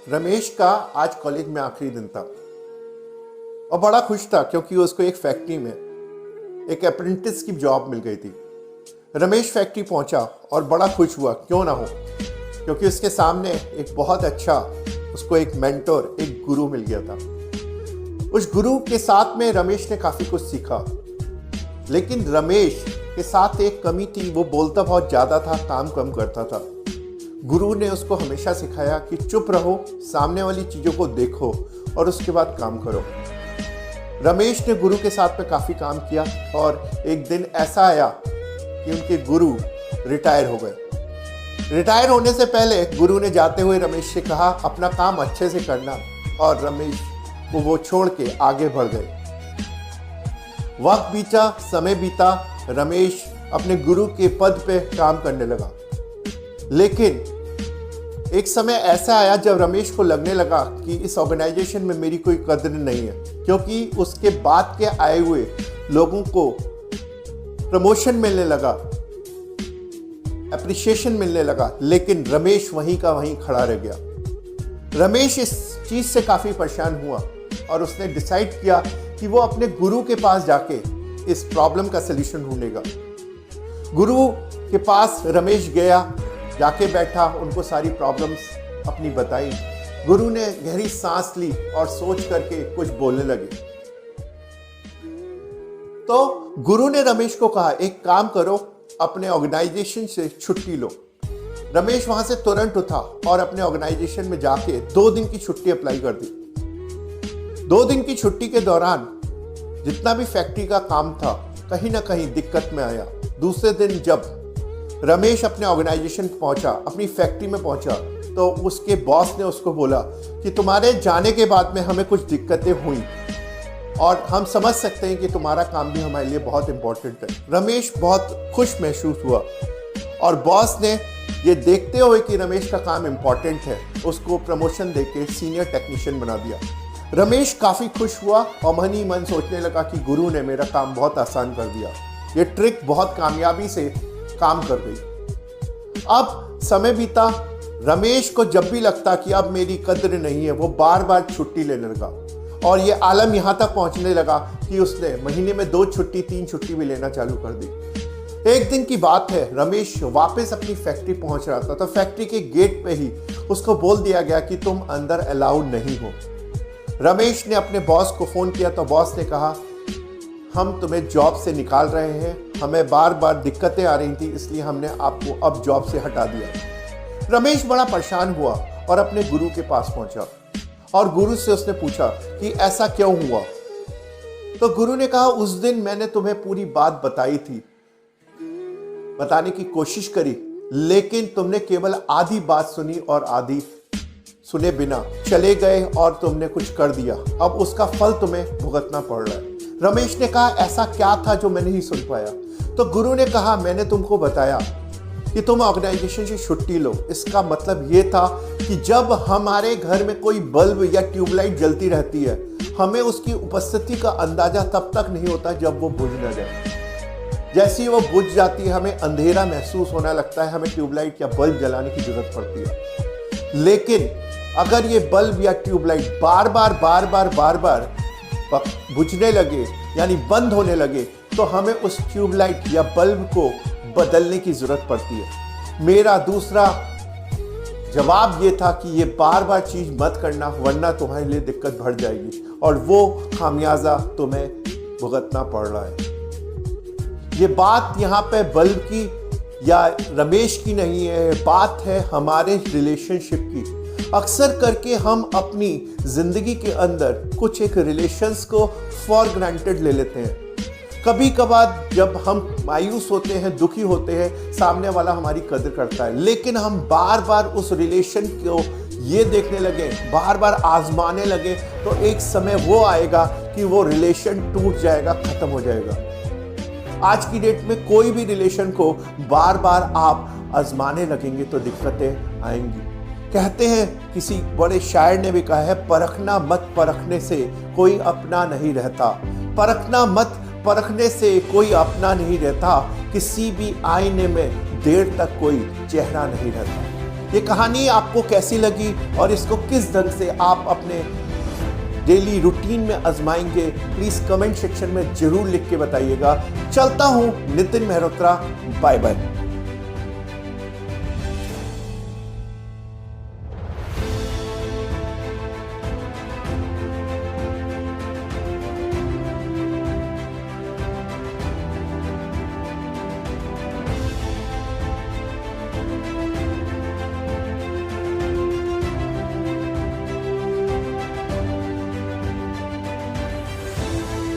रमेश का आज कॉलेज में आखिरी दिन था और बड़ा खुश था क्योंकि उसको एक फैक्ट्री में एक अप्रेंटिस की जॉब मिल गई थी। रमेश फैक्ट्री पहुंचा और बड़ा खुश हुआ, क्यों ना हो, क्योंकि उसके सामने एक बहुत अच्छा उसको एक मेंटोर, एक गुरु मिल गया था। उस गुरु के साथ में रमेश ने काफ़ी कुछ सीखा, लेकिन रमेश के साथ एक कमी थी, वो बोलता बहुत ज़्यादा था, काम कम करता था। गुरु ने उसको हमेशा सिखाया कि चुप रहो, सामने वाली चीज़ों को देखो और उसके बाद काम करो। रमेश ने गुरु के साथ में काफ़ी काम किया और एक दिन ऐसा आया कि उनके गुरु रिटायर हो गए। रिटायर होने से पहले गुरु ने जाते हुए रमेश से कहा, अपना काम अच्छे से करना, और रमेश को वो छोड़ के आगे बढ़ गए। वक्त बीता, समय बीता, रमेश अपने गुरु के पद पे काम करने लगा। लेकिन एक समय ऐसा आया जब रमेश को लगने लगा कि इस ऑर्गेनाइजेशन में मेरी कोई कदर नहीं है, क्योंकि उसके बाद के आए हुए लोगों को प्रमोशन मिलने लगा, एप्रिसिएशन मिलने लगा, लेकिन रमेश वहीं का वहीं खड़ा रह गया। रमेश इस चीज से काफी परेशान हुआ और उसने डिसाइड किया कि वो अपने गुरु के पास जाके इस प्रॉब्लम का सलूशन ढूंढेगा। गुरु के पास रमेश गया, जाके बैठा, उनको सारी प्रॉब्लम्स अपनी बताई। गुरु ने गहरी सांस ली और सोच करके कुछ बोलने लगे। तो गुरु ने रमेश को कहा, एक काम करो, अपने ऑर्गेनाइजेशन से छुट्टी लो। रमेश वहां से तुरंत उठा और अपने ऑर्गेनाइजेशन में जाके 2 दिन की छुट्टी अप्लाई कर दी। 2 दिन की छुट्टी के दौरान जितना भी फैक्ट्री का काम था, कहीं ना कहीं दिक्कत में आया। दूसरे दिन जब रमेश अपने ऑर्गेनाइजेशन पहुंचा, अपनी फैक्ट्री में पहुंचा, तो उसके बॉस ने उसको बोला कि तुम्हारे जाने के बाद में हमें कुछ दिक्कतें हुई और हम समझ सकते हैं कि तुम्हारा काम भी हमारे लिए बहुत इंपॉर्टेंट है। रमेश बहुत खुश महसूस हुआ और बॉस ने ये देखते हुए कि रमेश का काम इंपॉर्टेंट है, उसको प्रमोशन देके सीनियर टेक्नीशियन बना दिया। रमेश काफ़ी खुश हुआ और मन ही मन सोचने लगा कि गुरु ने मेरा काम बहुत आसान कर दिया, ये ट्रिक बहुत कामयाबी से काम कर गई। अब समय बीता, रमेश को जब भी लगता कि अब मेरी कद्र नहीं है, वो बार बार छुट्टी लेने लगा और ये आलम यहाँ तक पहुँचने लगा कि उसने महीने में 2 छुट्टी 3 छुट्टी भी लेना चालू कर दी। एक दिन की बात है, रमेश वापस अपनी फैक्ट्री पहुँच रहा था, तो फैक्ट्री के गेट पे ही उसको बोल दिया गया कि तुम अंदर अलाउड नहीं हो। रमेश ने अपने बॉस को फ़ोन किया तो बॉस ने कहा, हम तुम्हें जॉब से निकाल रहे हैं, हमें बार बार दिक्कतें आ रही थी, इसलिए हमने आपको अब जॉब से हटा दिया। रमेश बड़ा परेशान हुआ और अपने गुरु के पास पहुंचा और गुरु से उसने पूछा कि ऐसा क्यों हुआ। तो गुरु ने कहा, उस दिन मैंने तुम्हें पूरी बात बताई थी, बताने की कोशिश करी, लेकिन तुमने केवल आधी बात सुनी और आधी सुने बिना चले गए और तुमने कुछ कर दिया। अब उसका फल तुम्हें भुगतना पड़ रहा है। रमेश ने कहा, ऐसा क्या था जो मैं नहीं सुन पाया? तो गुरु ने कहा, मैंने तुमको बताया कि तुम ऑर्गेनाइजेशन से छुट्टी लो। इसका मतलब ये था कि जब हमारे घर में कोई बल्ब या ट्यूबलाइट जलती रहती है, हमें उसकी उपस्थिति का अंदाजा तब तक नहीं होता जब वो बुझ न जाए। जैसे ही वो बुझ जाती है, हमें अंधेरा महसूस होने लगता है, हमें ट्यूबलाइट या बल्ब जलाने की जरूरत पड़ती है। लेकिन अगर ये बल्ब या ट्यूबलाइट बार बार बुझने लगे, यानी बंद होने लगे, तो हमें उस ट्यूबलाइट या बल्ब को बदलने की जरूरत पड़ती है। मेरा दूसरा जवाब ये था कि ये बार बार चीज मत करना, वरना तुम्हारे लिए दिक्कत बढ़ जाएगी और वो खामियाजा तुम्हें भुगतना पड़ रहा है। ये बात यहाँ पे बल्ब की या रमेश की नहीं है, बात है हमारे रिलेशनशिप की। अक्सर करके हम अपनी जिंदगी के अंदर कुछ एक रिलेशंस को फॉर ग्रांटेड ले लेते हैं। कभी कभार जब हम मायूस होते हैं, दुखी होते हैं, सामने वाला हमारी कदर करता है, लेकिन हम बार बार उस रिलेशन को ये देखने लगे, बार बार आजमाने लगे, तो एक समय वो आएगा कि वो रिलेशन टूट जाएगा, खत्म हो जाएगा। आज की डेट में कोई भी रिलेशन को बार बार आप आजमाने लगेंगे तो दिक्कतें आएंगी। कहते हैं, किसी बड़े शायर ने भी कहा है, परखना मत, परखने से कोई अपना नहीं रहता। परखना मत, परखने से कोई अपना नहीं रहता। किसी भी आईने में देर तक कोई चेहरा नहीं रहता। ये कहानी आपको कैसी लगी और इसको किस ढंग से आप अपने डेली रूटीन में आजमाएंगे, प्लीज कमेंट सेक्शन में जरूर लिख के बताइएगा। चलता हूं, नितिन मेहरोत्रा, बाय बाय।